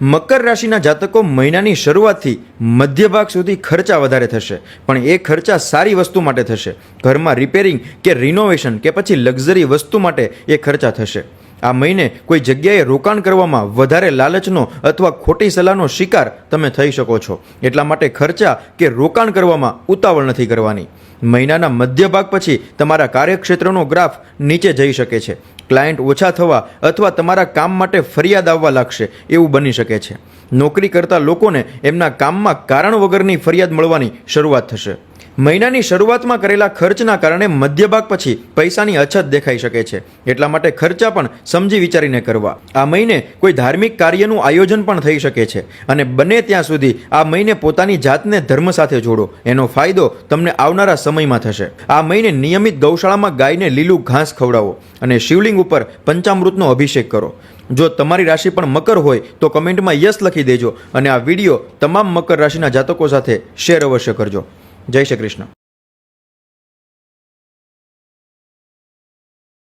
મકર રાશિના જાતકો મહિનાની શરૂઆતથી મધ્ય ભાગ સુધી ખર્ચા વધારે થશે, પણ એ ખર્ચા સારી વસ્તુ માટે થશે. ઘરમાં રિપેરિંગ કે રિનોવેશન કે પછી લક્ઝરી વસ્તુ માટે એ ખર્ચા થશે. આ મહિને કોઈ જગ્યાએ રોકાણ કરવામાં વધારે લાલચનો અથવા ખોટી સલાહનો શિકાર તમે થઈ શકો છો. એટલા માટે ખર્ચા કે રોકાણ કરવામાં ઉતાવળ નથી કરવાની. મહિનાના મધ્ય ભાગ પછી તમારા કાર્યક્ષેત્રનો ગ્રાફ નીચે જઈ શકે છે. ક્લાયન્ટ ઓછા થવા અથવા તમારા કામ માટે ફરિયાદ આવવા લાગશે એવું બની શકે છે. નોકરી કરતા લોકોને એમના કામમાં કારણ વગરની ફરિયાદ મળવાની શરૂઆત થશે. મહિનાની શરૂઆતમાં કરેલા ખર્ચના કારણે મધ્ય ભાગ પછી પૈસાની અછત દેખાઈ શકે છે. એટલા માટે ખર્ચા પણ સમજી વિચારીને કરવા. આ મહિને કોઈ ધાર્મિક કાર્યનું આયોજન પણ થઈ શકે છે અને બને ત્યાં સુધી આ મહિને પોતાની જાતને ધર્મ સાથે જોડો. એનો ફાયદો તમને આવનારા સમયમાં થશે. આ મહિને નિયમિત ગૌશાળામાં ગાયને લીલું ઘાસ ખવડાવો અને શિવલિંગ ઉપર પંચામૃતનો અભિષેક કરો. જો તમારી રાશિ પણ મકર હોય તો કમેન્ટમાં યસ લખી દેજો અને આ વિડીયો તમામ મકર રાશિના જાતકો સાથે શેર અવશ્ય કરજો. જય શ્રી કૃષ્ણ.